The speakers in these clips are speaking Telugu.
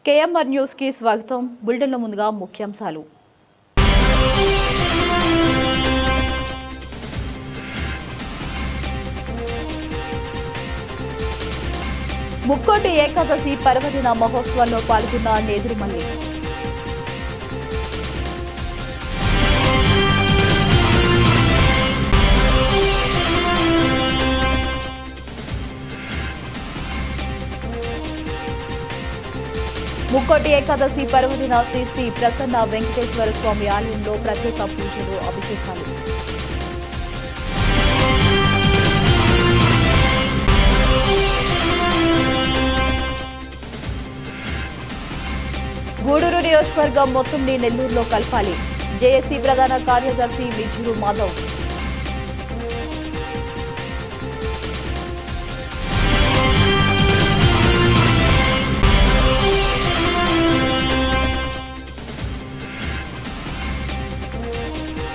కేఎంఆర్ న్యూస్ కి స్వాగతం. బులెటిన్ల ముందుగా ముఖ్యాంశాలు. ముక్కోటి ఏకాదశి పర్వదిన మహోత్సవాల్లో పాల్గొన్న నేదురుమల్లి. ముక్కోటి ఏకాదశి పర్వదిన శ్రీ శ్రీ ప్రసన్న వెంకటేశ్వర స్వామి ఆలయంలో ప్రత్యేక పూజలు, అభిషేకాలు. గూడూరు నియోజకవర్గం మొత్తంని నెల్లూరులో కలపాలి. జేఏసీ ప్రధాన కార్యదర్శి మిజూరు మాధవ్.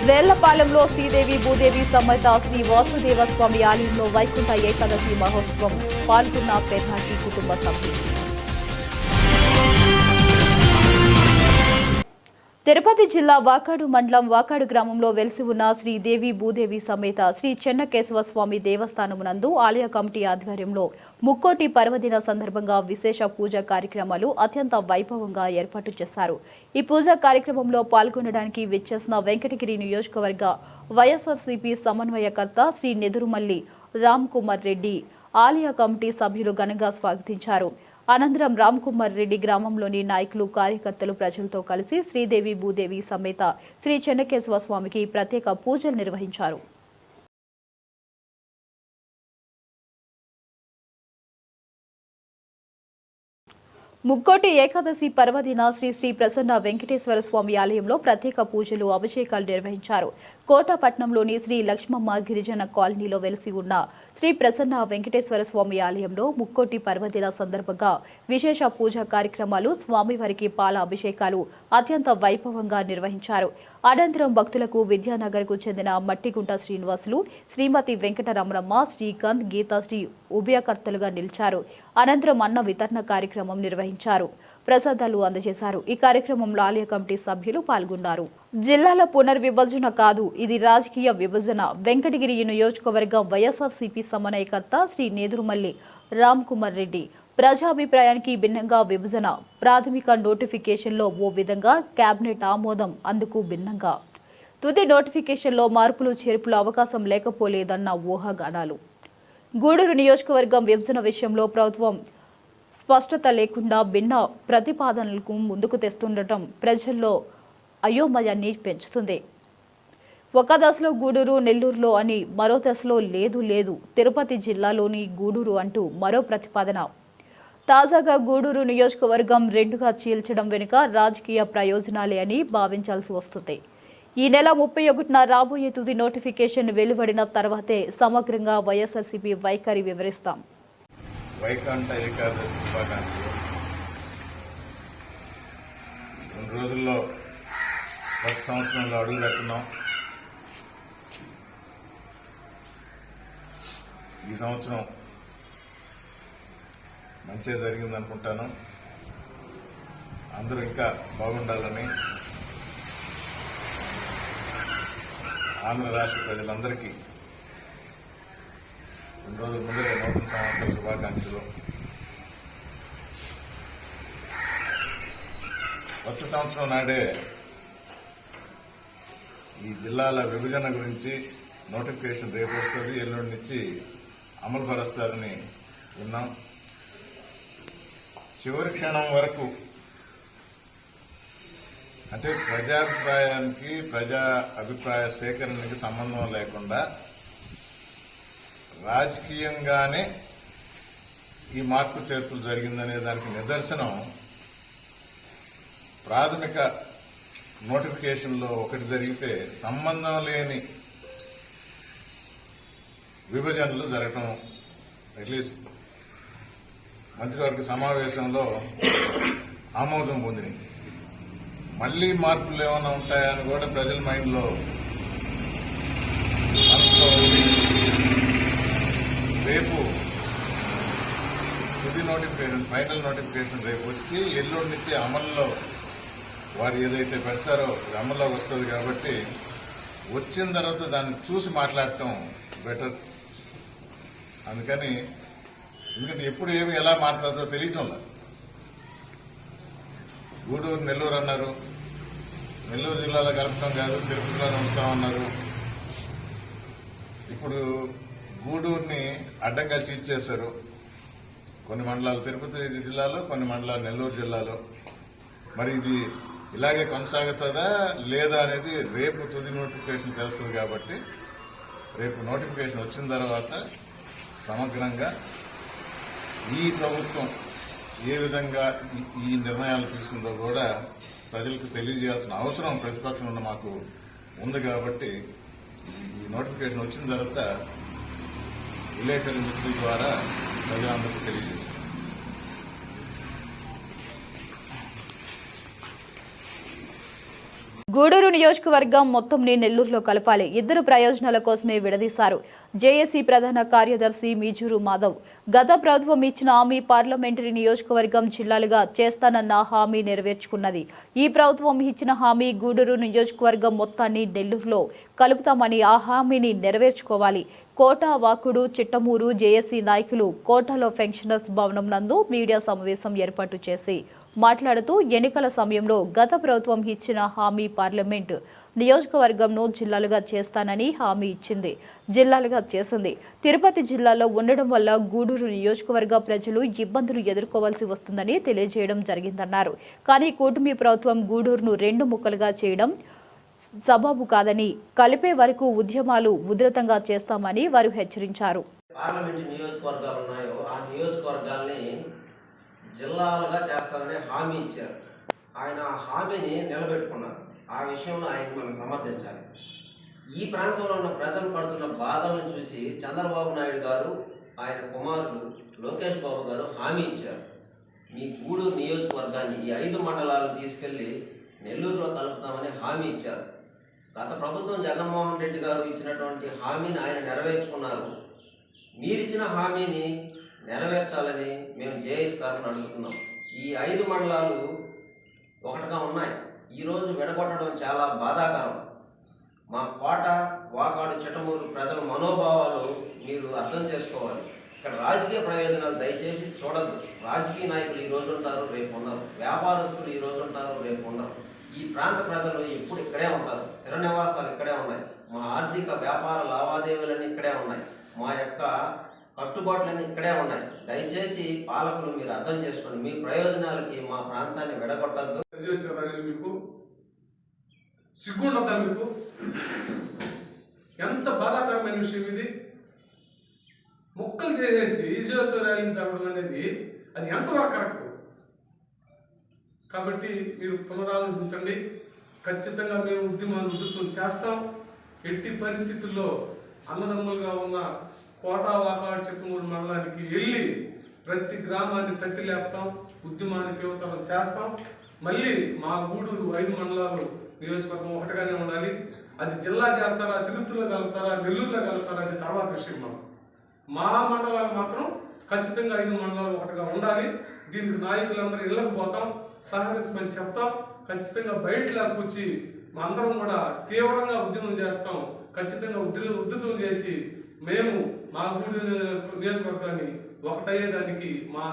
వేళ్లపాలెంలో శ్రీదేవి భూదేవి సమేత శ్రీ వాసుదేవ స్వామి ఆలయంలో వైకుంఠ ఏకాదశి మహోత్సవం పాల్గొన్న పెర్నాటి కుటుంబ సభ్యులు. తిరుపతి జిల్లా వాకాడు మండలం వాకాడు గ్రామంలో వెలిసి ఉన్న శ్రీదేవి భూదేవి సమేత శ్రీ చెన్నకేశవ స్వామి దేవస్థానమునందు ఆలయ కమిటీ ఆధ్వర్యంలో ముక్కోటి పర్వదిన సందర్భంగా విశేష పూజా కార్యక్రమాలు అత్యంత వైభవంగా ఏర్పాటు చేశారు. ఈ పూజా కార్యక్రమంలో పాల్గొనడానికి విచ్చేసిన వెంకటగిరి నియోజకవర్గ వైఎస్ఆర్సీపీ సమన్వయకర్త శ్రీ నెదురుమల్లి రామ్ కుమార్ రెడ్డి ఆలయ కమిటీ సభ్యులు ఘనంగా స్వాగతించారు. అనంతరం రామ్ కుమార్ రెడ్డి గ్రామంలోని నాయకులు, కార్యకర్తలు ప్రజలతో కలిసి శ్రీదేవి భూదేవి సమేత శ్రీ చెన్నకేశవ స్వామికి ప్రత్యేక పూజలు నిర్వహించారు. ముక్కోటి ఏకాదశి పర్వదిన శ్రీ శ్రీ ప్రసన్న వెంకటేశ్వర స్వామి ఆలయంలో ప్రత్యేక పూజలు, అభిషేకాలు నిర్వహించారు. కోటపట్నంలోని శ్రీ లక్ష్మమ్మ గిరిజన కాలనీలో వెలిసి ఉన్న శ్రీ ప్రసన్న వెంకటేశ్వర స్వామి ఆలయంలో ముక్కోటి పర్వదిన సందర్భంగా విశేష పూజా కార్యక్రమాలు, స్వామివారికి పాల అభిషేకాలు అత్యంత వైభవంగా నిర్వహించారు. అనంతరం భక్తులకు విద్యానగర్కు చెందిన మట్టిగుంట శ్రీనివాసులు, శ్రీమతి వెంకటరమణమ్మ, శ్రీకాంత్, గీతాశ్రీ ఉభయకర్తలుగా నిలిచారు. అనంతరం అన్న వితరణ కార్యక్రమం నిర్వహించారు. ప్రసాదాలు అందజేశారు. ఈ కార్యక్రమంలో ఆలయ కమిటీ సభ్యులు పాల్గొన్నారు. జిల్లాల పునర్విభజన కాదు, ఇది రాజకీయ విభజన. వెంకటగిరి నియోజకవర్గం వైఎస్ఆర్సీపీ సమన్వయకర్త శ్రీ నేదురుమల్లి రామ్ కుమార్ రెడ్డి. ప్రజాభిప్రాయానికి భిన్నంగా విభజన. ప్రాథమిక నోటిఫికేషన్లో ఓ విధంగా, కేబినెట్ ఆమోదం అందుకు భిన్నంగా. తుది నోటిఫికేషన్లో మార్పులు చేర్పుల అవకాశం లేకపోలేదన్న ఊహాగానాలు. గూడూరు నియోజకవర్గం విభజన విషయంలో ప్రభుత్వం స్పష్టత లేకుండా భిన్న ప్రతిపాదనలకు ముందుకు తెస్తుండటం ప్రజల్లో అయోమయాన్ని పెంచుతుంది. ఒక దశలో గూడూరు, నెల్లూరులో అని, మరో దశలో లేదు తిరుపతి జిల్లాలోని గూడూరు అంటూ మరో ప్రతిపాదన. తాజాగా గూడూరు నియోజకవర్గం రెండుగా చీల్చడం వెనుక రాజకీయ ప్రయోజనాలే అని భావించాల్సి వస్తుంది. ఈ నెల 31న రాబోయే తుది నోటిఫికేషన్ వెలువడిన తర్వాతే సమగ్రంగా వైఎస్ఆర్సీపీ వైఖరి వివరిస్తాం. వైకుంఠ ఏకాదశి శుభాకాంక్షలు. 2 రోజుల్లో కొత్త సంవత్సరంలో అడుగు పెట్టున్నాం. ఈ సంవత్సరం మంచిగా జరిగిందనుకుంటాను. అందరూ ఇంకా బాగుండాలని ఆంధ్ర రాష్ట్ర ప్రజలందరికీ 2 రోజుల ముందే నూతన సంవత్సర శుభాకాంక్షలు. కొత్త సంవత్సరం నాడే ఈ జిల్లాల విభజన గురించి నోటిఫికేషన్ రేపు వస్తుంది, ఎల్లుండి నుంచి అమలు పరుస్తారని విన్నాం. చివరి క్షణం వరకు అంటే ప్రజాభిప్రాయానికి, ప్రజా అభిప్రాయ సేకరణకి సంబంధం లేకుండా రాజకీయంగానే ఈ మార్పు చేర్పులు జరిగిందనే దానికి నిదర్శనం ప్రాథమిక నోటిఫికేషన్లో ఒకటి జరిగితే సంబంధం లేని విభజనలు జరగటం, అట్లీస్ట్ మంత్రివర్గ సమావేశంలో ఆమోదం పొందినాయి. మళ్లీ మార్పులు ఏమైనా ఉంటాయని కూడా ప్రజల మైండ్లో మనసులో రేపు తుది నోటిఫికేషన్, ఫైనల్ నోటిఫికేషన్ రేపు వచ్చి ఎల్లుండి నుంచి అమల్లో వారు ఏదైతే పెడతారో అది అమల్లోకి వస్తుంది. కాబట్టి వచ్చిన తర్వాత దాన్ని చూసి మాట్లాడటం బెటర్. అందుకని ఎందుకంటే ఎప్పుడు ఏమి ఎలా మాట్లాడుతుందో తెలియటం లేదు. గూడూరు నెల్లూరు అన్నారు, నెల్లూరు జిల్లాలో కలపటం కాదు, తిరుపతిలోనే ఉంచుతామన్నారు. ఇప్పుడు గూడూరుని అడ్డంగా చీట్ చేశారు. కొన్ని మండలాలు తిరుపతి జిల్లాలో, కొన్ని మండలాలు నెల్లూరు జిల్లాలో. మరి ఇది ఇలాగే కొనసాగుతుందా లేదా అనేది రేపు తుది నోటిఫికేషన్ తెలుస్తుంది. కాబట్టి రేపు నోటిఫికేషన్ వచ్చిన తర్వాత సమగ్రంగా ఈ ప్రభుత్వం ఏ విధంగా ఈ నిర్ణయాలు తీసుకుందో కూడా ప్రజలకు తెలియజేయాల్సిన అవసరం ప్రతిపక్షం ఉన్న మాకు ఉంది. కాబట్టి ఈ నోటిఫికేషన్ వచ్చిన తర్వాత విలేకరుల మిత్రుల ద్వారా ప్రజలందరికీ తెలియజేస్తాం. గూడూరు నియోజకవర్గం మొత్తంని నెల్లూరులో కలపాలి, ఇద్దరు ప్రయోజనాల కోసమే విడదీశారు జేఏసీ ప్రధాన కార్యదర్శి మీజూరు మాధవ్. గత ప్రభుత్వం ఇచ్చిన హామీ పార్లమెంటరీ నియోజకవర్గం జిల్లాలుగా చేస్తానన్న హామీ నెరవేర్చుకున్నది. ఈ ప్రభుత్వం ఇచ్చిన హామీ గూడూరు నియోజకవర్గం మొత్తాన్ని నెల్లూరులో కలుపుతామని ఆ హామీని నెరవేర్చుకోవాలి. కోట, వాకుడు, చిట్టమూరు జేఏసీ నాయకులు కోటలో పెన్షనర్స్ భవనం నందు మీడియా సమావేశం ఏర్పాటు చేసి మాట్లాడుతూ ఎన్నికల సమయంలో గత ప్రభుత్వం ఇచ్చిన హామీ పార్లమెంటు నియోజకవర్గంను జిల్లాలుగా చేస్తానని హామీ ఇచ్చింది, జిల్లాలుగా చేసింది. తిరుపతి జిల్లాలో ఉండడం వల్ల గూడూరు నియోజకవర్గ ప్రజలు ఇబ్బందులు ఎదుర్కోవాల్సి వస్తుందని తెలియజేయడం జరిగిందన్నారు. కానీ కూటమి ప్రభుత్వం గూడూరును 2 ముక్కలుగా చేయడం సబబు కాదని, కలిపే వరకు ఉద్యమాలు ఉధృతంగా చేస్తామని వారు హెచ్చరించారు. పార్లమెంటు నియోజకవర్గాలు ఉన్నాయో ఆ నియోజకవర్గాల్ని జిల్లాలుగా చేస్తారని హామీ ఇచ్చారు. ఆయన ఆ హామీని నిలబెట్టుకున్నారు. ఆ విషయంలో ఆయన మనం సమర్థించాలి. ఈ ప్రాంతంలో ఉన్న ప్రజలు పడుతున్న బాధలను చూసి చంద్రబాబు నాయుడు గారు, ఆయన కుమారుడు లోకేష్ బాబు గారు హామీ ఇచ్చారు. మీ గూడూరు నియోజకవర్గాన్ని ఈ 5 మండలాలను తీసుకెళ్లి నెల్లూరులో కలుపుతామని హామీ ఇచ్చారు. గత ప్రభుత్వం జగన్మోహన్ రెడ్డి గారు ఇచ్చినటువంటి హామీని ఆయన నెరవేర్చుకున్నారు. మీరిచ్చిన హామీని నెరవేర్చాలని మేము జేఏసీ తరఫున అడుగుతున్నాం. ఈ 5 మండలాలు ఒకటిగా ఉన్నాయి. ఈరోజు విడగొట్టడం చాలా బాధాకరం. మా కోట, వాకాడు, చిట్టమూరు ప్రజల మనోభావాలు మీరు అర్థం చేసుకోవాలి. ఇక్కడ రాజకీయ ప్రయోజనాలు దయచేసి చూడద్దు. రాజకీయ నాయకులు ఈ రోజు ఉంటారు, రేపు ఉండరు. వ్యాపారస్తులు ఈ రోజు ఉంటారు, రేపు ఉండరు. ఈ ప్రాంత ప్రజలు ఎప్పుడు ఇక్కడే ఉంటారు. స్థిర నివాసాలు ఇక్కడే ఉన్నాయి. మా ఆర్థిక వ్యాపార లావాదేవీలన్నీ ఇక్కడే ఉన్నాయి. మా యొక్క కట్టుబాట్లన్నీ ఇక్కడే ఉన్నాయి. దయచేసి పాలకులు మీరు అర్థం చేసుకోండి. మీ ప్రయోజనాలకి మా ప్రాంతాన్ని విడగొట్టద్దు. మీకు సిగ్గుండద్దా? మీకు ఎంత బాధాకరమైన విషయం ఇది. ముక్కలు చేసేసి ఈజోచర్యాలను చదవడం అనేది అది ఎంతవరకు కరెక్ట్? కాబట్టి మీరు పునరాలోచించండి. ఖచ్చితంగా మేము ఉద్యమాన్ని ఉధృతం చేస్తాం. ఎట్టి పరిస్థితుల్లో అన్నదమ్ములుగా ఉన్న కోట, వాకాడు, చిట్టమూరు మండలానికి వెళ్ళి ప్రతి గ్రామాన్ని తట్టి లేపుతాం. ఉద్యమాన్ని తీవ్రతరం చేస్తాం. మళ్ళీ మా గూడూరు 5 మండలాలు నియోజకవర్గం ఒకటిగానే ఉండాలి. అది జిల్లా చేస్తారా, తిరుపతిలో కలుపుతారా, నెల్లూరులో కలుపుతారా అది తర్వాత విషయం. మా మండలాలు మాత్రం ఖచ్చితంగా 5 మండలాలు ఒకటిగా ఉండాలి. దీనికి నాయకులందరూ ఇళ్లకు పోతాం, సహకరించమని చెప్తాం. ఖచ్చితంగా బయటలా కూర్చి మా అందరం కూడా తీవ్రంగా ఉద్యమం చేస్తాం. ఖచ్చితంగా ఉధృతం చేసి మేము మా గూడూరు నియోజకవర్గాన్ని ఒకటయ్యేదానికి మా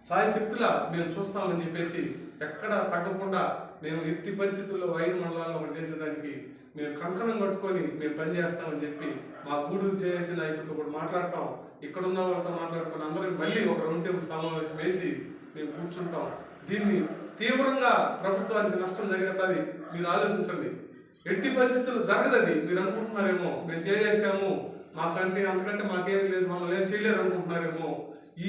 సాయశక్తుల మేము చూస్తామని చెప్పేసి ఎక్కడ తగ్గకుండా మేము ఎట్టి పరిస్థితుల్లో 5 మండలాల్లో ఒకటి చేసేదానికి మేము కంకణం కట్టుకొని మేము పనిచేస్తామని చెప్పి మా గూడూరు జేఏసీ నాయకులతో కూడా మాట్లాడతాం. ఇక్కడ ఉన్న వాళ్ళతో మాట్లాడుకుని అందరం మళ్ళీ ఒక రౌండ్ టేబుల్ సమావేశం వేసి మేము కూర్చుంటాం. దీన్ని తీవ్రంగా ప్రభుత్వానికి నష్టం జరుగుతుంది. మీరు ఆలోచించండి. ఎట్టి పరిస్థితుల్లో జరగదది. మీరు అనుకుంటున్నారేమో మేము చేసాము, మాకంటే అంతకంటే మాకేం లేదు, మమ్మల్ని ఏం చేయలేరు అనుకుంటున్నారేమో.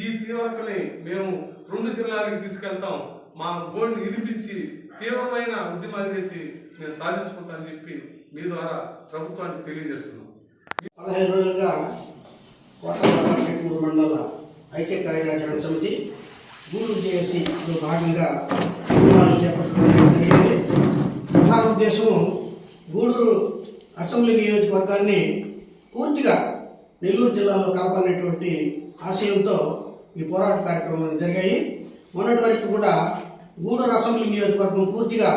ఈ తీవ్రతని మేము 2 జిల్లాలకు తీసుకెళ్తాం. మా గోల్ని వినిపించి తీవ్రమైన ఉద్యమాలు చేసి మేము సాధించుకుంటామని చెప్పి మీ ద్వారా ప్రభుత్వానికి తెలియజేస్తున్నాం. 15 రోజులుగా కోట, చిట్టమూరు మండల ఐక్య కార్యాచరణ సమితి గూడూరు జేఏసీలో భాగంగా ఉద్యమాలు చేపట్టడం జరిగింది. ప్రధాన ఉద్దేశము గూడూరు అసెంబ్లీ నియోజకవర్గాన్ని పూర్తిగా నెల్లూరు జిల్లాలో కలపాలనేటువంటి ఆశయంతో ఈ పోరాట కార్యక్రమాలు జరిగాయి. మొన్నటి వరకు కూడా గూడూరు అసెంబ్లీ నియోజకవర్గం పూర్తిగా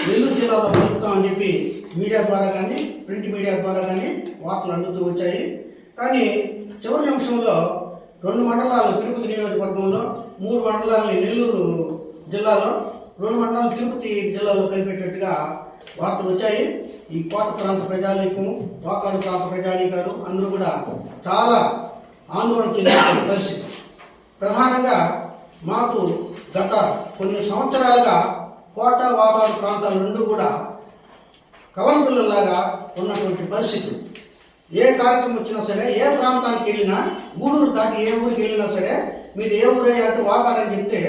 నెల్లూరు జిల్లాలో కలుపుతామని చెప్పి మీడియా ద్వారా కానీ ప్రింట్ మీడియా ద్వారా కానీ వార్తలు అందుతూ వచ్చాయి. కానీ చివరి నిమిషంలో 2 మండలాలు తిరుపతి నియోజకవర్గంలో, 3 మండలాలని నెల్లూరు జిల్లాలో, 2 మండలాలు తిరుపతి జిల్లాలో కలిపేటట్టుగా వార్తలు వచ్చాయి. ఈ కోట ప్రాంత ప్రజానీకం, వాకాడు ప్రాంత ప్రజానీకాలు అందరూ కూడా చాలా ఆందోళన చెందిన పరిస్థితి. ప్రధానంగా మాకు గత కొన్ని సంవత్సరాలుగా కోట, వాకాడు ప్రాంతాలు రెండు కూడా కవల పిల్లల్లాగా ఉన్నటువంటి పరిస్థితి. ఏ కార్యక్రమం వచ్చినా సరే, ఏ ప్రాంతానికి వెళ్ళినా, గూడూరు దాటి ఏ ఊరికి వెళ్ళినా సరే, మీరు ఏ ఊరయ్యా అంటే వాకాడని చెప్తే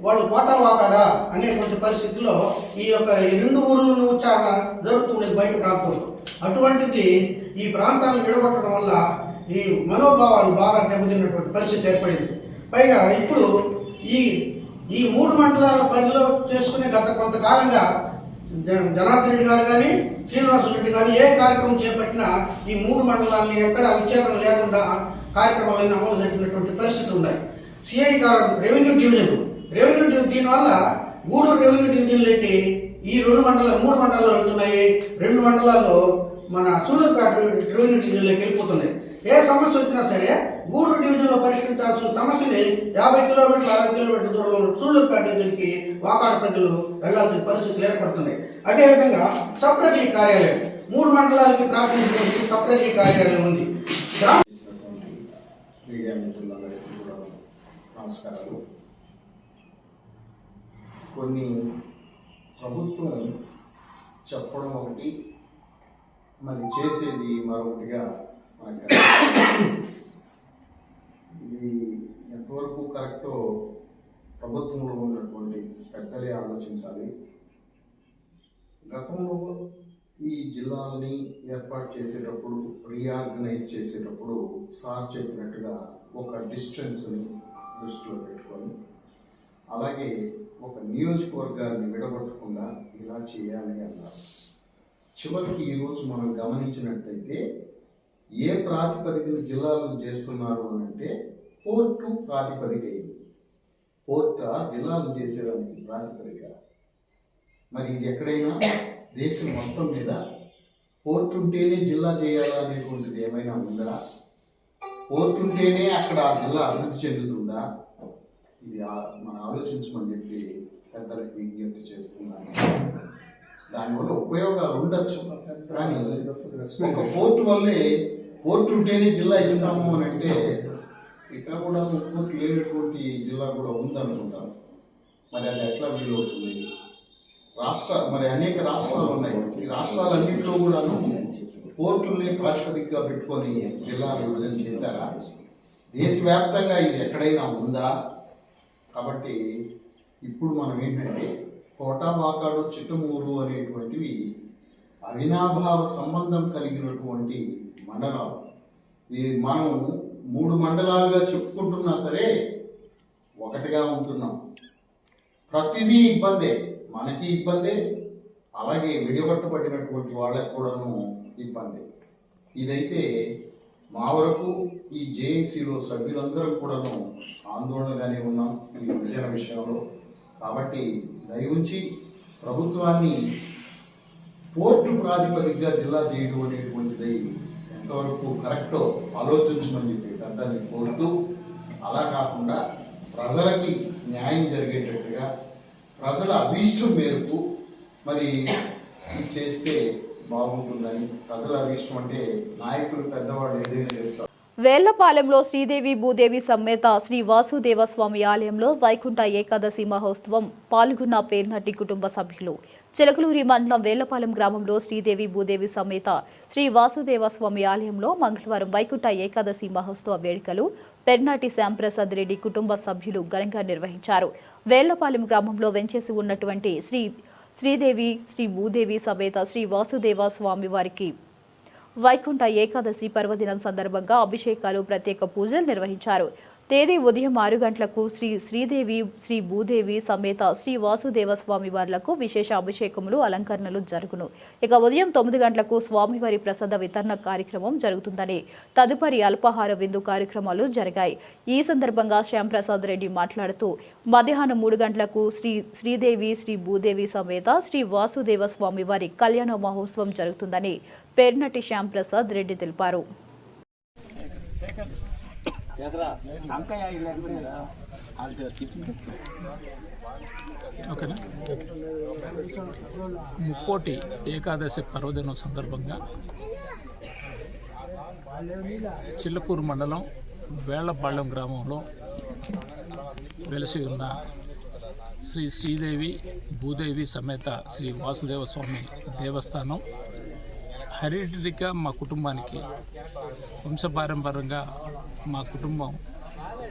వాళ్ళు కోట వాకాడా అనేటువంటి పరిస్థితిలో ఈ 2 ఊర్లను ఉచ్చారణ జరుగుతుండేది బయట ప్రాంతంలో. అటువంటిది ఈ ప్రాంతాలను విడగొట్టడం వల్ల ఈ మనోభావాలు బాగా దెబ్బతిన్నటువంటి పరిస్థితి ఏర్పడింది. పైగా ఇప్పుడు ఈ 3 మండలాల పరిధిలో చేసుకునే గత కొంతకాలంగా జనార్దన్ రెడ్డి గారు కానీ శ్రీనివాసరెడ్డి గారు ఏ కార్యక్రమం చేపట్టినా ఈ 3 మండలాన్ని ఎక్కడ విచ్ఛేదన లేకుండా కార్యక్రమాలను అమలు జరిపినటువంటి పరిస్థితులు ఉన్నాయి. సిఐ గారు రెవెన్యూ డివిజన్ దీనివల్ల గూడూరు రెవెన్యూ డివిజన్లోకి ఈ 3 మండలాలు ఉంటున్నాయి. 2 మండలాల్లో మన సూళ్ళూరుపేట రెవెన్యూ డివిజన్లోకి వెళ్ళిపోతున్నాయి. ఏ సమస్య వచ్చినా సరే గూడూరు డివిజన్లో పరిష్కరించాల్సిన సమస్యని 50 కిలోమీటర్లు 60 కిలోమీటర్ల దూరంలో ఉన్న సూళ్ళూరుపేట డివిజన్కి వాకాడ ప్రజలు వెళ్లాల్సిన పరిస్థితులు ఏర్పడుతున్నాయి. అదేవిధంగా సబ్ రిజిస్ట్రార్ కార్యాలయం 3 మండలాలకి ప్రాతినిధ్యం సబ్ రిజిస్ట్రార్ కార్యాలయం ఉంది. మీడియా మిత్రులందరికీ కూడా నమస్కారాలు. కొన్ని ప్రభుత్వం చెప్పడం ఒకటి, మరి చేసేది మరొకటిగా మనకు ఇది ఎంతవరకు కరెక్టో ప్రభుత్వంలో ఉన్నటువంటి పెద్దలే ఆలోచించాలి. గతంలో ఈ జిల్లాలని ఏర్పాటు చేసేటప్పుడు, రీఆర్గనైజ్ చేసేటప్పుడు సార్ చెప్పినట్టుగా ఒక డిస్టెన్స్ని దృష్టిలో పెట్టుకొని, అలాగే ఒక నియోజకవర్గాన్ని విడగొట్టకుండా ఇలా చేయాలి అన్నారు. చివరికి ఈరోజు మనం గమనించినట్టయితే ఏ ప్రాతిపదికన జిల్లాలను చేస్తున్నారు అని అంటే పోర్టు ప్రాతిపదిక. పోర్ట జిల్లాలను చేసేదానికి ప్రాతిపదిక. మరి ఇది ఎక్కడైనా దేశం మొత్తం మీద పోర్టు ఉంటేనే జిల్లా చేయాలా అనేటువంటిది ఏమైనా ఉందా? పోర్టు ఉంటేనే అక్కడ ఆ జిల్లా అభివృద్ధి చెందుతుందా? ఇది మనం ఆలోచించమని చెప్పి పెద్దలకు విజ్ఞప్తి చేస్తున్నాను. దానివల్ల ఉపయోగాలు ఉండొచ్చు, కానీ ఒక పోర్టు వల్లే పోర్టు ఉంటేనే జిల్లా ఇస్తాము అని అంటే ఇక్కడ కూడా పోర్టు లేనటువంటి జిల్లా కూడా ఉందనుకుంటాను. మరి అది ఎట్లా వీలవుతుంది? మరి అనేక రాష్ట్రాలు ఉన్నాయి. ఈ రాష్ట్రాలన్నింటిలో కూడాను పోర్టుల్ని ప్రాతిపదికగా పెట్టుకొని జిల్లాలు విభజన చేశారా? దేశవ్యాప్తంగా ఇది ఎక్కడైనా ఉందా? కాబట్టి ఇప్పుడు మనం ఏంటంటే కోట, వాకాడు, చిట్టమూరు అనేటువంటివి అవినాభావ సంబంధం కలిగినటువంటి మండలాలు. మనం 3 మండలాలుగా చెప్పుకుంటున్నా సరే ఒకటిగా ఉంటున్నాం. ప్రతిదీ ఇబ్బందే, మనకి ఇబ్బందే, అలాగే విడిగొట్టబడినటువంటి వాళ్ళకు కూడాను ఇబ్బంది. ఇదైతే మా వరకు ఈ జేఏసీలో సభ్యులందరూ కూడాను ఆందోళనగానే ఉన్నాం ఈ విభజన విషయంలో. కాబట్టి దయవుంచి ప్రభుత్వాన్ని పోర్టు ప్రాతిపదికగా జిల్లా చేయడం అనేటువంటిది ఎంతవరకు కరెక్టో ఆలోచించమని చెప్పి పెద్దల్ని కోరుతూ, అలా కాకుండా ప్రజలకి న్యాయం జరిగేటట్టుగా ప్రజల అభీష్టం మేరకు మరి చేస్తే బాగుంటుందని. ప్రజల అభీష్టం అంటే నాయకులు పెద్దవాళ్ళు ఏదైనా చెప్తారు. వేళ్లపాలెంలో శ్రీదేవి భూదేవి సమేత శ్రీ వాసుదేవ స్వామి ఆలయంలో వైకుంఠ ఏకాదశి మహోత్సవం పాల్గొన్న పేర్నటి కుటుంబ సభ్యులు. చిలకలూరి మండలం వేళ్లపాలెం గ్రామంలో శ్రీదేవి భూదేవి సమేత శ్రీ వాసుదేవ స్వామి ఆలయంలో మంగళవారం వైకుంఠ ఏకాదశి మహోత్సవ వేడుకలు పెర్నాటి శ్యాంప్రసాద్ రెడ్డి కుటుంబ సభ్యులు ఘనంగా నిర్వహించారు. వేళ్లపాలెం గ్రామంలో వెంచేసి ఉన్నటువంటి శ్రీదేవి శ్రీ భూదేవి సమేత శ్రీ వాసుదేవ స్వామి వారికి వైకుంఠ ఏకాదశి పర్వదినం సందర్భంగా అభిషేకాలు, ప్రత్యేక పూజలు నిర్వహించారు. తేదీ ఉదయం 6 గంటలకు శ్రీ శ్రీదేవి శ్రీ భూదేవి సమేత శ్రీ వాసుదేవ స్వామి వార్లకు విశేష అభిషేకములు అలంకరణలు జరుగును. ఇక ఉదయం 9 గంటలకు స్వామివారి ప్రసాద వితరణ కార్యక్రమం జరుగుతుందని తదుపరి అల్పాహార విందు కార్యక్రమాలు జరిగాయి. ఈ సందర్భంగా శ్యాంప్రసాద్ రెడ్డి మాట్లాడుతూ మధ్యాహ్నం 3 గంటలకు శ్రీదేవి శ్రీ భూదేవి సమేత శ్రీ వాసుదేవ స్వామి వారి కళ్యాణ మహోత్సవం జరుగుతుందని పేర్నటి శ్యాంప్రసాద్ రెడ్డి తెలిపారు. ముక్కోటి ఏకాదశి పర్వదినం సందర్భంగా చిల్లకూరు మండలం వేళ్లపాళ్యం గ్రామంలో వెలసి ఉన్న శ్రీ శ్రీదేవి భూదేవి సమేత శ్రీ వాసుదేవ స్వామి దేవస్థానం హెరిడిటరీగా మా కుటుంబానికి వంశపారంపర్యంగా మా కుటుంబం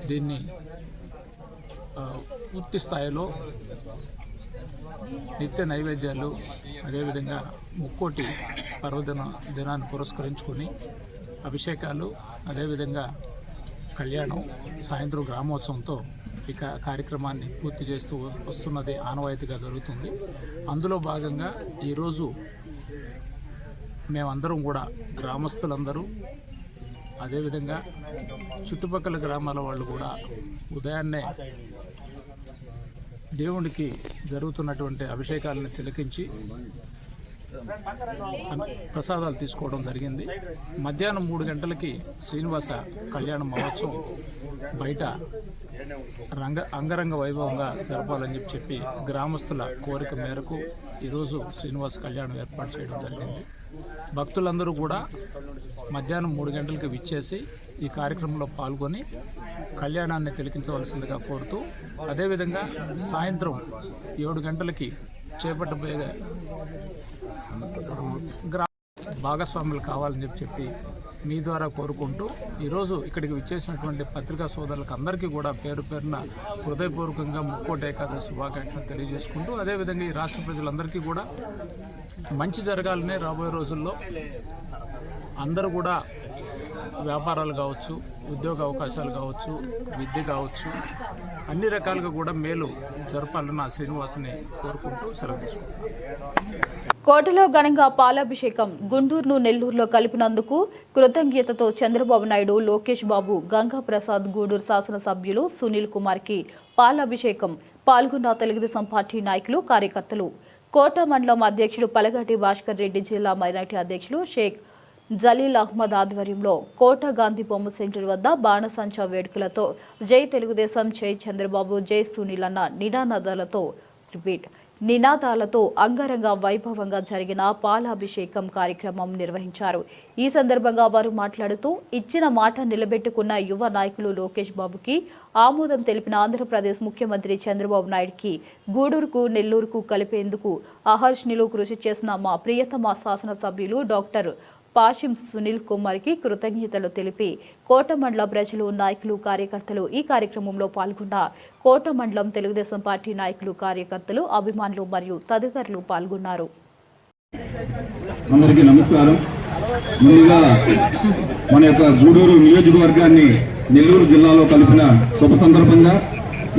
దీన్ని పూర్తి స్థాయిలో నిత్య నైవేద్యాలు అదేవిధంగా ముక్కోటి పర్వదిన దినాన్ని పురస్కరించుకొని అభిషేకాలు అదేవిధంగా కళ్యాణం సాయంత్రం గ్రామోత్సవంతో ఈ కార్యక్రమాన్ని పూర్తి చేస్తూ వస్తున్నది ఆనవాయితీగా జరుగుతుంది. అందులో భాగంగా ఈరోజు మేమందరం కూడా గ్రామస్తులందరూ అదేవిధంగా చుట్టుపక్కల గ్రామాల వాళ్ళు కూడా ఉదయాన్నే దేవుడికి జరుగుతున్నటువంటి అభిషేకాలను తిలకించి ప్రసాదాలు తీసుకోవడం జరిగింది. మధ్యాహ్నం 3 గంటలకి శ్రీనివాస కళ్యాణ మహోత్సవం బయట అంగరంగ వైభవంగా జరపాలని చెప్పి గ్రామస్తుల కోరిక మేరకు ఈరోజు శ్రీనివాస కళ్యాణం ఏర్పాటు చేయడం జరిగింది. భక్తులందరూ కూడా మధ్యాహ్నం 3 గంటలకు విచ్చేసి ఈ కార్యక్రమంలో పాల్గొని కళ్యాణాన్ని తిలకించవలసిందిగా కోరుతూ అదేవిధంగా సాయంత్రం 7 గంటలకి చేపట్టబోయే భాగస్వాములు కావాలని చెప్పి మీ ద్వారా కోరుకుంటూ ఈరోజు ఇక్కడికి విచ్చేసినటువంటి పత్రికా సోదరులకు అందరికీ కూడా పేరు పేరున హృదయపూర్వకంగా ముక్కోటి ఏకాదశి శుభాకాంక్షలు తెలియజేసుకుంటూ అదేవిధంగా ఈ రాష్ట్ర ప్రజలందరికీ కూడా మంచి జరగాలని రాబోయే రోజుల్లో అందరూ కూడా వ్యాపారాలు కావచ్చు, ఉద్యోగ అవకాశాలు కావచ్చు, విద్య కావచ్చు, అన్ని రకాలుగా కూడా మేలు జరపాలని ఆ శ్రీనివాసుని కోరుకుంటూ సెలవు తీసుకుంటున్నాను. కోటలో ఘనంగా పాలాభిషేకం. గుంటూరును నెల్లూరులో కలిపినందుకు కృతజ్ఞతతో చంద్రబాబు నాయుడు, లోకేష్ బాబు, గంగా ప్రసాద్, గూడూరు శాసనసభ్యులు సునీల్ కుమార్కి పాలాభిషేకం. పాల్గొన్న తెలుగుదేశం పార్టీ నాయకులు, కార్యకర్తలు. కోట మండలం అధ్యక్షుడు పలగాటి భాస్కర్ రెడ్డి, జిల్లా మైనార్టీ అధ్యక్షులు షేక్ జలీల్ అహ్మద్ ఆధ్వర్యంలో కోట గాంధీ బొమ్మ సెంటర్ వద్ద బాణసంచా వేడుకలతో జై తెలుగుదేశం, జై చంద్రబాబు, జై సునీల్ అన్న నినాదాలతో అంగరంగ వైభవంగా జరిగిన పాలాభిషేకం కార్యక్రమం నిర్వహించారు. ఈ సందర్భంగా వారు మాట్లాడుతూ ఇచ్చిన మాట నిలబెట్టుకున్న యువ నాయకులు లోకేష్ బాబుకి ఆమోదం తెలిపిన ఆంధ్రప్రదేశ్ ముఖ్యమంత్రి చంద్రబాబు నాయుడుకి గూడూరుకు, నెల్లూరుకు కలిపేందుకు అహర్నిశలు కృషి చేసిన మా ప్రియతమ శాసనసభ్యులు డాక్టర్ పాషిం సునీల్ కుమార్కి కృతజ్ఞతలు తెలిపి కోట మండల ప్రజలు, నాయకులు, కార్యకర్తలు ఈ కార్యక్రమంలో పాల్గొన్న కోట మండలం తెలుగుదేశం పార్టీ నాయకులు, కార్యకర్తలు, అభిమానులు మరియు తదితరులు పాల్గొన్నారు. అందరికీ నమస్కారం. ముందుగా మన యొక్క గూడూరు నియోజకవర్గాన్ని నెల్లూరు జిల్లాలో కలిపిన శుభ సందర్భంగా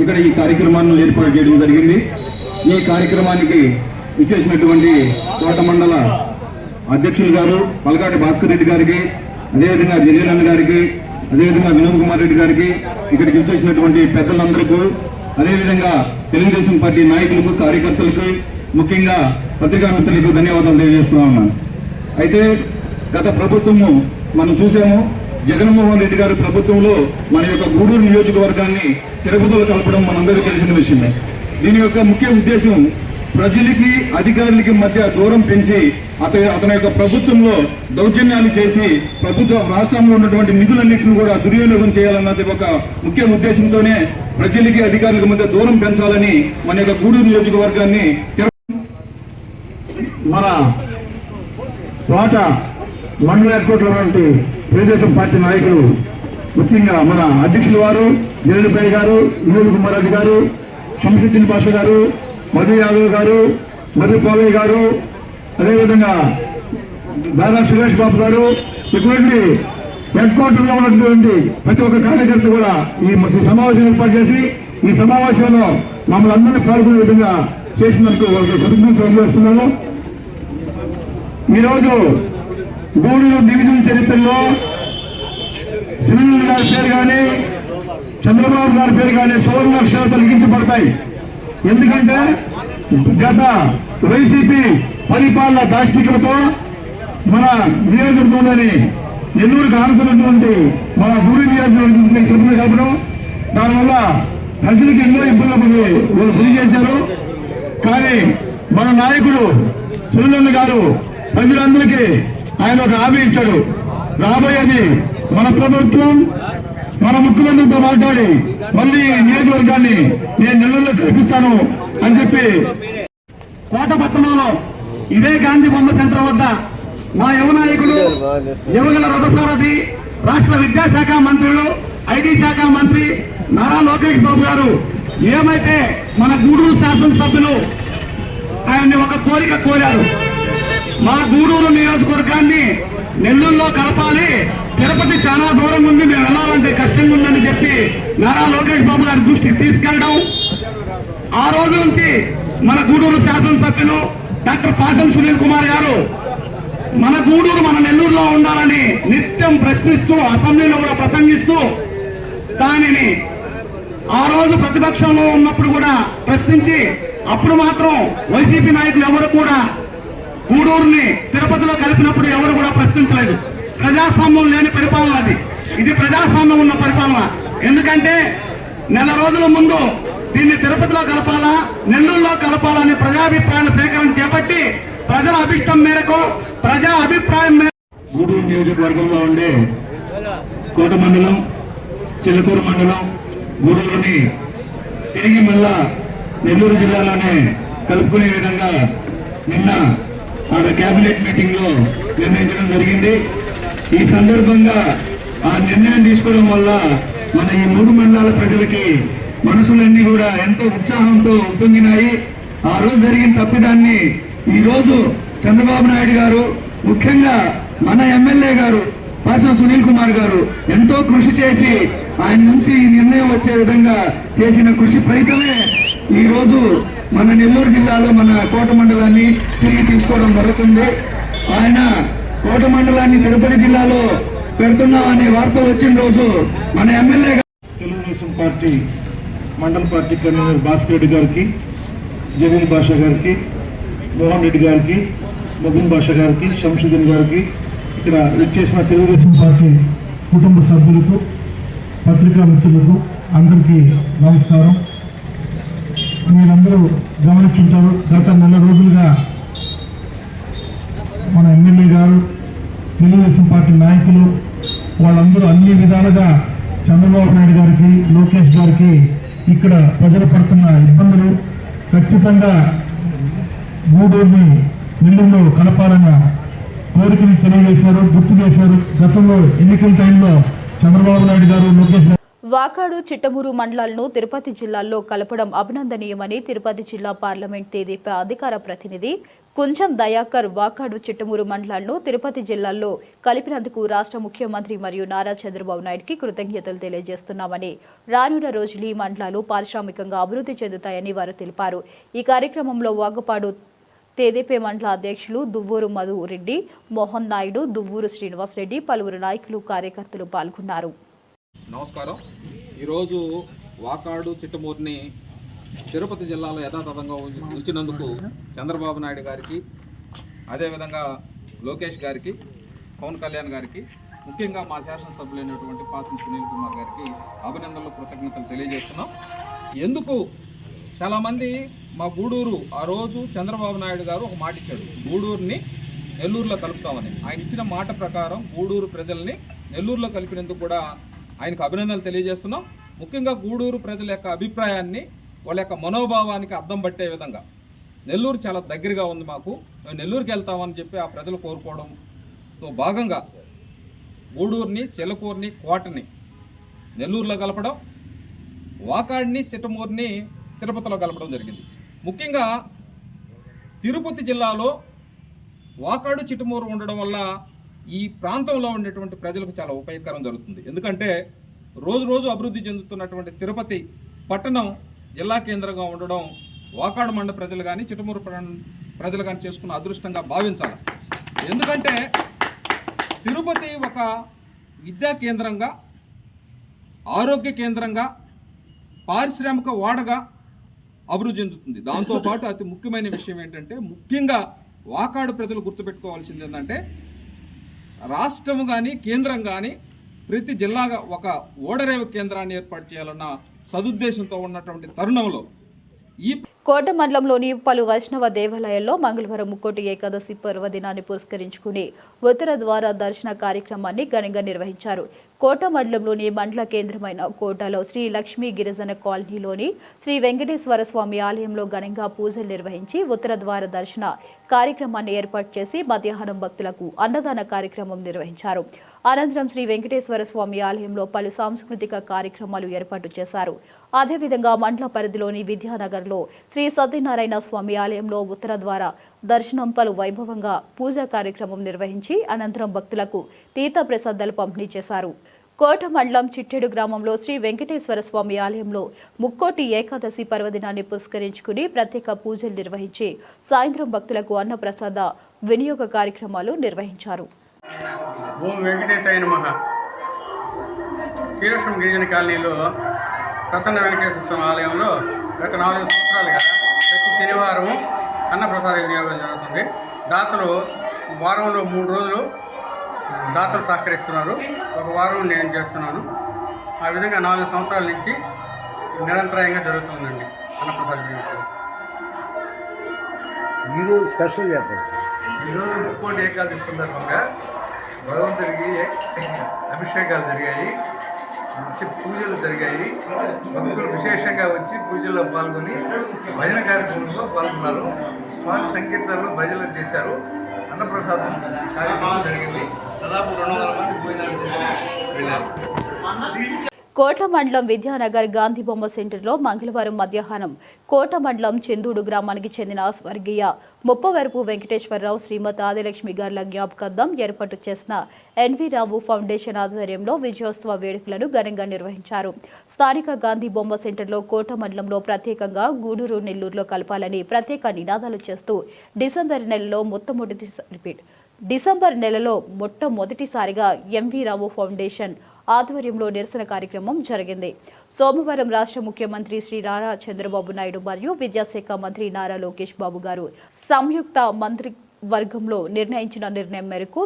ఇక్కడ ఈ కార్యక్రమాన్ని ఏర్పాటు చేయడం జరిగింది. ఈ కార్యక్రమానికి విచ్చేసినటువంటి కోట మండల అధ్యక్షులు గారు పలగాటి భాస్కర్ రెడ్డి గారికి, అదేవిధంగా జలీల్ అన్న గారికి, అదేవిధంగా వినోద్ కుమార్ రెడ్డి గారికి, ఇక్కడికి వచ్చేసినటువంటి పెద్దలందరికీ, అదేవిధంగా తెలుగుదేశం పార్టీ నాయకులకు, కార్యకర్తలకు, ముఖ్యంగా పత్రికా మిత్రులకు ధన్యవాదాలు తెలియజేస్తూ ఉన్నాను. అయితే గత ప్రభుత్వము మనం చూసాము, జగన్మోహన్ రెడ్డి గారి ప్రభుత్వంలో మన యొక్క గూడూరు నియోజకవర్గాన్ని తిరుపతిలో కలపడం మనందరికీ తెలిసిన విషయమే. దీని యొక్క ముఖ్య ఉద్దేశం ప్రజలకి, అధికారులకి మధ్య దూరం పెంచి అతని యొక్క ప్రభుత్వంలో దౌర్జన్యాలు చేసి రాష్ట్రంలో ఉన్నటువంటి నిధులన్నింటినీ కూడా దుర్వినియోగం చేయాలన్నది ఒక ముఖ్య ఉద్దేశంతోనే ప్రజలకి, అధికారులకు మధ్య దూరం పెంచాలని మన యొక్క గూడూరు నియోజకవర్గాన్ని మన తోట మండల హెడ్కోర్టులో ఉన్నటువంటి తెలుగుదేశం పార్టీ నాయకులు, ముఖ్యంగా మన అధ్యక్షుల వారు జలీల్ గారు, వినోద్ కుమార్ రెడ్డి గారు, శంసుద్దీన్ పాషా గారు, మధు యాదవ్ గారు, మధు పోలయ్య గారు, అదేవిధంగా దాదా సురేష్ బాబు గారు, ఇటువంటి హెడ్ క్వార్టర్ లో ఉన్నటువంటి ప్రతి ఒక్క కార్యకర్త కూడా ఈ సమావేశం ఏర్పాటు చేసి ఈ సమావేశంలో మమ్మల్ని అందరినీ పాల్గొనే విధంగా చేసినందుకు కృతజ్ఞతలు తెలియజేస్తున్నాను. ఈరోజు గూడూరు డివిజన్ చరిత్రలో సునీల్ గారి పేరు కానీ చంద్రబాబు గారి పేరు కానీ సువర్ణ అక్షరాలతో లిఖించబడతాయి. ఎందుకంటే గత వైసీపీ పరిపాలన దాష్టికలతో మన నియోజకవర్గంలోని నెల్లూరుకు ఆనుకున్నటువంటి మన గూడూరు నియోజకవర్గం తిరుపతి కలపడం, దానివల్ల ప్రజలకు ఎన్నో ఇబ్బందులు వాళ్ళు గురి చేశారు. కానీ మన నాయకుడు సునీల్ గారు ప్రజలందరికీ ఆయన ఒక హామీ ఇచ్చాడు. రాబోయేది మన ప్రభుత్వం మన ముఖ్యమంత్రితో మాట్లాడి మళ్ళీ నియోజకవర్గాన్ని నేను నెల్లూరులో కల్పిస్తాను అని చెప్పి కోటపట్నంలో ఇదే గాంధీ బొమ్మ సెంటర్ వద్ద మా యువ నాయకులు యువగల రథసారథి రాష్ట్ర విద్యాశాఖ మంత్రులు ఐటీ శాఖ మంత్రి నారా లోకేష్ బాబు గారు ఏమైతే మన గూడూరు శాసనసభ్యులు ఆయన్ని ఒక కోరిక కోరారు. మా గూడూరు నియోజకవర్గాన్ని నెల్లూరులో కలపాలి, తిరుపతి చాలా దూరం ఉంది, మేము వెళ్ళాలంటే కష్టంగా ఉందని చెప్పి నారా లోకేష్ బాబు గారి దృష్టికి తీసుకెళ్లడం. ఆ రోజు నుంచి మన గూడూరు శాసనసభ్యులు డాక్టర్ పాసం సునీల్ కుమార్ గారు మన గూడూరు మన నెల్లూరులో ఉండాలని నిత్యం ప్రశ్నిస్తూ అసెంబ్లీలో కూడా ప్రసంగిస్తూ దానిని ఆ రోజు ప్రతిపక్షంలో ఉన్నప్పుడు కూడా ప్రశ్నించి అప్పుడు మాత్రం వైసీపీ నాయకులు ఎవరు కూడా గూడూరుని తిరుపతిలో కలిపినప్పుడు ఎవరు కూడా ప్రశ్నించలేదు. ప్రజాస్వామ్యం లేని పరిపాలన అది. ఇది ప్రజాస్వామ్యం ఉన్న పరిపాలన. ఎందుకంటే నెల రోజుల ముందు దీన్ని తిరుపతిలో కలపాలా నెల్లూరులో కలపాలని ప్రజాభిప్రాయాల సేకరణ చేపట్టి ప్రజల అభిష్టం మేరకు ప్రజా అభిప్రాయం మేరకు గూడూరు నియోజకవర్గంలో ఉండే కోట మండలం, చిల్లకూరు మండలం, గూడూరుని తిరిగి మళ్ళా నెల్లూరు జిల్లాలోనే కలుపుకునే విధంగా నిన్న ఆడ కేబినెట్ మీటింగ్ లో నిర్ణయించడం జరిగింది. ఈ సందర్భంగా ఆ నిర్ణయం తీసుకోవడం వల్ల మన ఈ 3 మండలాల ప్రజలకి మనసులన్నీ కూడా ఎంతో ఉత్సాహంతో ఉప్పొంగినాయి. ఆ రోజు జరిగిన తప్పిదాన్ని ఈ రోజు చంద్రబాబు నాయుడు గారు, ముఖ్యంగా మన ఎమ్మెల్యే గారు పాసం సునీల్ కుమార్ గారు ఎంతో కృషి చేసి ఆయన నుంచి ఈ నిర్ణయం వచ్చే విధంగా చేసిన కృషి ఫలితమే ఈ రోజు మన నెల్లూరు జిల్లాలో మన కోట మండలాన్ని తిరిగి తీసుకోవడం జరుగుతుంది. ఆయన కోట మండలాన్ని తిరుపతి జిల్లాలో పెడుతున్నామనే వార్త వచ్చిన రోజు మన ఎమ్మెల్యే తెలుగుదేశం పార్టీ మండల పార్టీ కన్వీనర్ భాస్కర్ రెడ్డి గారికి, జమీల్ బాషా గారికి, మోహన్ రెడ్డి గారికి, మొబిన్ బాషా గారికి, శంషుద్దీన్ గారికి, ఇక్కడ విచ్చేసిన తెలుగుదేశం పార్టీ కుటుంబ సభ్యులకు, పత్రికా మిత్రులకు అందరికీ నమస్కారం. మీరందరూ గమనించుంటారు, గత నెల రోజులుగా మన ఎమ్మెల్యే గారు, తెలుగుదేశం పార్టీ నాయకులు వాళ్ళందరూ అన్ని విధాలుగా చంద్రబాబు నాయుడు గారికి, లోకేష్ గారికి ఇక్కడ ప్రజలు పడుతున్న ఇబ్బందులు ఖచ్చితంగా గూడూరుని నెల్లూరులో కలపాలన్న కోరికని తెలియజేశారు, గుర్తు చేశారు. గతంలో ఎన్నికల టైంలో చంద్రబాబు నాయుడు గారు, లోకేష్ గారు వాకాడు, చిట్టమూరు మండలాలను తిరుపతి జిల్లాలో కలపడం అభినందనీయమని తిరుపతి జిల్లా పార్లమెంట్ తెదేపా అధికార ప్రతినిధి కుంజం దయాకర్ వాకాడు, చిట్టమూరు మండలాలను తిరుపతి జిల్లాలో కలిపినందుకు రాష్ట్ర ముఖ్యమంత్రి మరియు నారా చంద్రబాబు నాయుడుకి కృతజ్ఞతలు తెలియజేస్తున్నామని, రానున్న రోజులు ఈ మండలాలు పారిశ్రామికంగా అభివృద్ధి చెందుతాయని వారు తెలిపారు. ఈ కార్యక్రమంలో వాగపాడు తెదేపా మండల అధ్యక్షులు దువ్వూరు మధు రెడ్డి, మోహన్ నాయుడు, దువ్వూరు శ్రీనివాస్ రెడ్డి, పలువురు నాయకులు, కార్యకర్తలు పాల్గొన్నారు. నమస్కారం. ఈరోజు వాకాడు, చిట్టమూరుని తిరుపతి జిల్లాలో యథాతథంగా ఉంచినందుకు చంద్రబాబు నాయుడు గారికి, అదేవిధంగా లోకేష్ గారికి, పవన్ కళ్యాణ్ గారికి, ముఖ్యంగా మా శాసనసభ్యులైనటువంటి పాసం సునీల్ కుమార్ గారికి అభినందనలు, కృతజ్ఞతలు తెలియజేస్తున్నాం. ఎందుకు చాలామంది మా గూడూరు, ఆ రోజు చంద్రబాబు నాయుడు గారు ఒక మాట ఇచ్చాడు, గూడూరుని నెల్లూరులో కలుపుతామని. ఆయన ఇచ్చిన మాట ప్రకారం గూడూరు ప్రజల్ని నెల్లూరులో కలిపినందుకు కూడా ఆయనకు అభినందనలు తెలియజేస్తున్నాం. ముఖ్యంగా గూడూరు ప్రజల యొక్క అభిప్రాయాన్ని, వాళ్ళ యొక్క మనోభావానికి అద్దం పట్టే విధంగా నెల్లూరు చాలా దగ్గరగా ఉంది మాకు, మేము నెల్లూరుకి వెళ్తామని చెప్పి ఆ ప్రజలు కోరుకోవడంతో భాగంగా గూడూరుని, చిల్లకూరుని, కోటని నెల్లూరులో కలపడం, వాకాడిని, చిట్టమూరుని తిరుపతిలో కలపడం జరిగింది. ముఖ్యంగా తిరుపతి జిల్లాలో వాకాడు, చిట్టమూరు ఉండడం వల్ల ఈ ప్రాంతంలో ఉండేటువంటి ప్రజలకు చాలా ఉపయోగకరం జరుగుతుంది. ఎందుకంటే రోజు రోజు అభివృద్ధి చెందుతున్నటువంటి తిరుపతి పట్టణం జిల్లా కేంద్రంగా ఉండడం వాకాడు మండల ప్రజలు కానీ చిట్టమూరు ప్రజలు కానీ చేసుకున్న అదృష్టంగా భావించాలి. ఎందుకంటే తిరుపతి ఒక విద్యా కేంద్రంగా, ఆరోగ్య కేంద్రంగా, పారిశ్రామిక వాడగా అభివృద్ధి చెందుతుంది. దాంతోపాటు అతి ముఖ్యమైన విషయం ఏంటంటే, ముఖ్యంగా వాకాడు ప్రజలు గుర్తుపెట్టుకోవాల్సింది ఏంటంటే, రాష్ట్రం కానీ కేంద్రం కానీ ప్రతి జిల్లాగా ఒక ఓడరేవు కేంద్రాన్ని ఏర్పాటు చేయాలన్న సదుద్దేశంతో ఉన్నటువంటి తరుణంలో ఈ కోట మండలంలోని పలు వైష్ణవ దేవాలయాల్లో మంగళవారం ముక్కోటి ఏకాదశి పర్వదినాన్ని పురస్కరించుకుని ఉత్తర ద్వార దర్శన కార్యక్రమాన్ని ఘనంగా నిర్వహించారు. కోట మండలంలోని మండల కేంద్రమైన కోటలో శ్రీ లక్ష్మీ గిరిజన కాలనీలోని శ్రీ వెంకటేశ్వర స్వామి ఆలయంలో ఘనంగా పూజలు నిర్వహించి ఉత్తర ద్వార దర్శన కార్యక్రమాన్ని ఏర్పాటు చేసి మధ్యాహ్నం భక్తులకు అన్నదాన కార్యక్రమం నిర్వహించారు. అనంతరం శ్రీ వెంకటేశ్వర స్వామి ఆలయంలో పలు సాంస్కృతిక కార్యక్రమాలు ఏర్పాటు చేశారు. అదేవిధంగా మండల పరిధిలోని విద్యానగర్లో శ్రీ సత్యనారాయణ స్వామి ఆలయంలో ఉత్తర ద్వార దర్శనం పలు వైభవంగా పూజా కార్యక్రమం నిర్వహించి అనంతరం భక్తులకు తీర్థ ప్రసాదాలు పంపిణీ చేశారు. కోట మండలం చిట్టేడు గ్రామంలో శ్రీ వెంకటేశ్వర స్వామి ఆలయంలో ముక్కోటి ఏకాదశి పర్వదినాన్ని పురస్కరించుకుని ప్రత్యేక పూజలు నిర్వహించి సాయంత్రం భక్తులకు అన్న ప్రసాద వినియోగ కార్యక్రమాలు నిర్వహించారు. ఓం వెంకటేశాయ నమః. శ్రీలక్ష్మి గిరిజన కాలనీలో ప్రసన్న వెంకటేశ్వర స్వామి ఆలయంలో గత 4 సంవత్సరాలుగా ప్రతి శనివారం అన్నప్రసాద వినియోగం జరుగుతుంది. దాతలు వారంలో 3 రోజులు దాతలు సహకరిస్తున్నారు. ఒక వారం నేను చేస్తున్నాను. ఆ విధంగా 4 సంవత్సరాల నుంచి నిరంతరాయంగా జరుగుతుందండి అన్నప్రసాద వినియోగం. ఈరోజు స్పెషల్ చెప్పండి. ఈరోజు ముక్కోటి ఏకాదశి సందర్భంగా భగవంతుడికి అభిషేకాలు జరిగాయి, పూజలు జరిగాయి. భక్తులు విశేషంగా వచ్చి పూజల్లో పాల్గొని భజన కార్యక్రమంలో పాల్గొన్నారు. స్వామి సంకీర్తనలు భజనలు చేశారు. అన్నప్రసాదం కార్యక్రమం జరిగింది. దాదాపు 200 మంది భోజనాలు చేసి వెళ్ళారు. కోట మండలం విద్యానగర్ గాంధీ బొమ్మ సెంటర్లో మంగళవారం మధ్యాహ్నం కోట మండలం చందూడు గ్రామానికి చెందిన స్వర్గీయ ముప్పవరపు వెంకటేశ్వరరావు శ్రీమతి ఆదిలక్ష్మి గార్ల జ్ఞాపకార్థం ఏర్పాటు చేసిన ఎన్వి రావు ఫౌండేషన్ ఆధ్వర్యంలో విజయోత్సవ వేడుకలను ఘనంగా నిర్వహించారు. స్థానిక గాంధీ బొమ్మ సెంటర్లో కోట మండలంలో ప్రత్యేకంగా గూడూరు, నెల్లూరులో కలపాలని ప్రత్యేక నినాదాలు చేస్తూ డిసెంబర్ నెలలో మొట్టమొదటిసారిగా ఎంవి రావు ఫౌండేషన్ ఆధ్వర్యంలో నిరసన కార్యక్రమం జరిగింది. సోమవారం రాష్ట్ర ముఖ్యమంత్రి శ్రీ నారా చంద్రబాబు నాయుడు మరియు విద్యాశాఖ మంత్రి నారా లోకేష్ బాబు గారు సంయుక్త మంత్రివర్గంలో నిర్ణయించిన నిర్ణయం మేరకు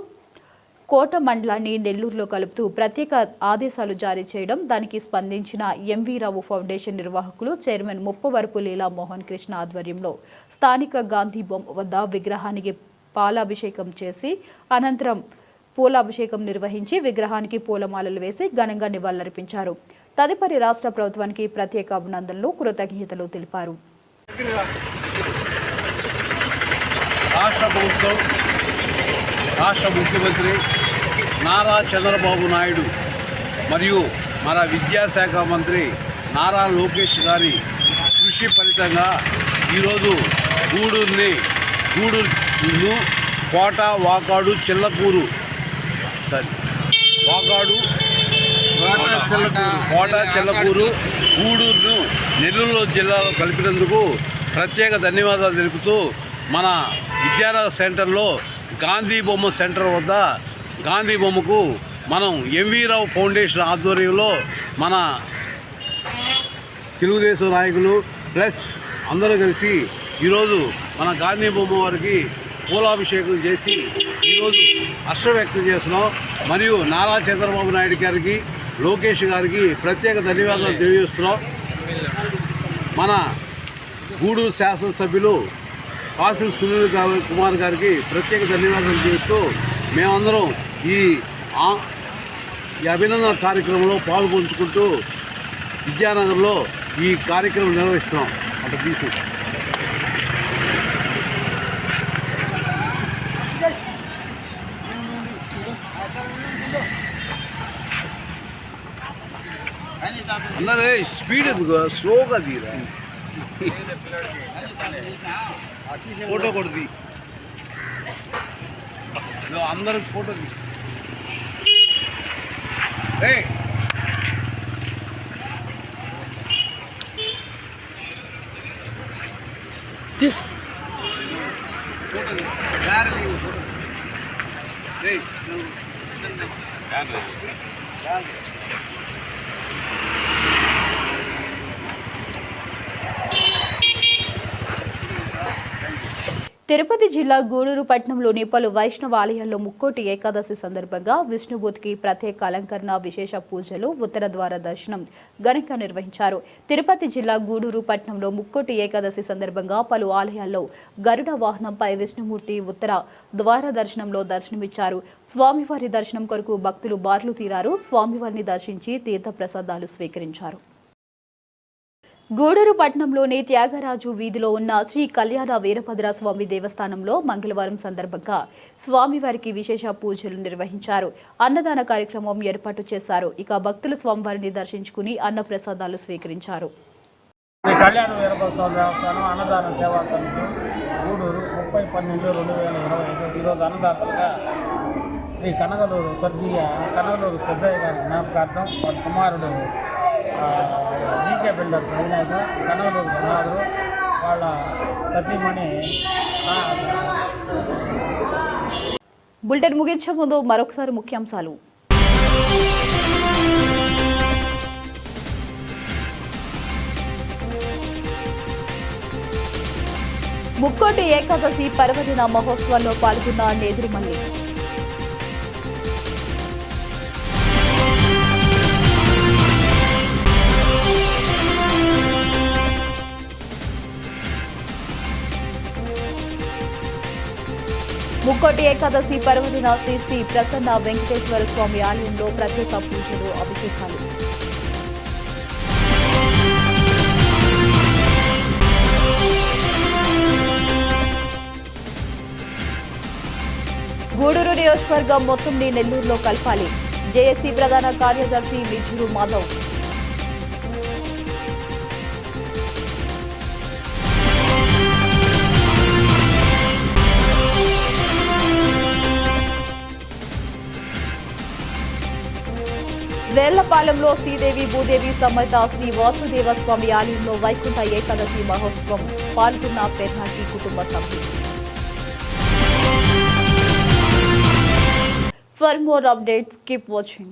కోట మండలాన్ని నెల్లూరులో కలుపుతూ ప్రత్యేక ఆదేశాలు జారీ చేయడం, దానికి స్పందించిన ఎంవి రావు ఫౌండేషన్ నిర్వాహకులు చైర్మన్ ముప్పవరపు లీలా మోహన్ కృష్ణ ఆధ్వర్యంలో స్థానిక గాంధీ బొమ్మ వద్ద విగ్రహానికి పాలాభిషేకం చేసి అనంతరం పూలాభిషేకం నిర్వహించి విగ్రహానికి పూలమాలలు వేసి ఘనంగా నివాళులర్పించారు. తదుపరి రాష్ట్ర ప్రభుత్వానికి ప్రత్యేక అభినందనలు, కృతజ్ఞతలు తెలిపారు. రాష్ట్ర ప్రభుత్వం, రాష్ట్ర ముఖ్యమంత్రి నారా చంద్రబాబు నాయుడు మరియు మన విద్యాశాఖ మంత్రి నారా లోకేష్ గారి కృషి ఫలితంగా ఈరోజు గూడూరును కోట, వాకాడు, చిల్లకూరు గూడూరును నెల్లూరు జిల్లాలో కలిపినందుకు ప్రత్యేక ధన్యవాదాలు తెలుపుతూ మన విద్యానగర్ సెంటర్లో గాంధీ బొమ్మ సెంటర్ వద్ద గాంధీ బొమ్మకు మనం ఎంవి రావు ఫౌండేషన్ ఆధ్వర్యంలో మన తెలుగుదేశం నాయకులు ప్లస్ అందరూ కలిసి ఈరోజు మన గాంధీ బొమ్మ వారికి పూలాభిషేకం చేసి ఈరోజు హర్షం వ్యక్తం చేస్తున్నాం. మరియు నారా చంద్రబాబు నాయుడు గారికి, లోకేష్ గారికి ప్రత్యేక ధన్యవాదాలు తెలియజేస్తున్నాం. మన గూడూరు శాసనసభ్యులు కాసిం సునీల్ కుమార్ గారికి ప్రత్యేక ధన్యవాదాలు చేస్తూ మేమందరం ఈ అభినందన కార్యక్రమంలో పాల్గొంచుకుంటూ విద్యానగర్లో ఈ కార్యక్రమం నిర్వహిస్తున్నాం. అటు తీసి అందరే స్పీడ్ ఎందుకు, స్లోగా తీరా. ఫోటో కొడుతుంది అందరికి ఫోటో తిరుపతి జిల్లా గూడూరు పట్టణంలోని పలు వైష్ణవ ఆలయాల్లో ముక్కోటి ఏకాదశి సందర్భంగా విష్ణుమూర్తికి ప్రత్యేక అలంకరణ, విశేష పూజలు, ఉత్తర ద్వార దర్శనం ఘనంగా నిర్వహించారు. తిరుపతి జిల్లా గూడూరు పట్టణంలో ముక్కోటి ఏకాదశి సందర్భంగా పలు ఆలయాల్లో గరుడ వాహనంపై విష్ణుమూర్తి ఉత్తర ద్వార దర్శనంలో దర్శనమిచ్చారు. స్వామివారి దర్శనం కొరకు భక్తులు బార్లు తీరారు. స్వామివారిని దర్శించి తీర్థ ప్రసాదాలు స్వీకరించారు. గూడూరు పట్టణంలోని త్యాగరాజు వీధిలో ఉన్న శ్రీ కళ్యాణ వీరభద్ర స్వామి దేవస్థానంలో మంగళవారం సందర్భంగా స్వామివారికి విశేష పూజలు నిర్వహించారు. అన్నదాన కార్యక్రమం ఏర్పాటు చేశారు. ఇక భక్తులు స్వామివారిని దర్శించుకుని అన్న ప్రసాదాలు స్వీకరించారు. కళ్యాణ వీరభద్ర స్వామి దేవస్థానం అన్నదాన సేవా సమితి గూడూరు 30/12/2025 ఈరోజు అన్నదాతలుగా శ్రీ కనగలూరు స్వర్గీయ కనగలూరు సిద్ధయ్య గారి జ్ఞాపకార్థం వాళ్ళ కుమారుడు జీకే బిల్డర్స్ అధినేత కనగలూరు గంగాధరు వాళ్ళ సతీమణి. బులెటిన్ ముగించే ముందు మరొకసారి ముఖ్యాంశాలు. ముక్కోటి ఏకాదశి పర్వదిన మహోత్సవాల్లో పాల్గొన్న నేదురుమల్లి. ముక్కోటి ఏకాదశి పర్వదిన శ్రీ శ్రీ ప్రసన్న వెంకటేశ్వర స్వామి ఆలయంలో ప్రత్యేక పూజలు, అభిషేకాలు. గూడూరు నియోజకవర్గం మొత్తంని నెల్లూరులో కలపాలి. జేఏసీ ప్రధాన కార్యదర్శి విజురు మాధవ్. వేళ్లపాలెంలో శ్రీదేవి భూదేవి సమేత శ్రీ వాసుదేవ స్వామి ఆలయంలో వైకుంఠ ఏకాదశి మహోత్సవం పాల్గొన్న పెర్నాటి కుటుంబ సభ్యులు. For more updates, keep watching.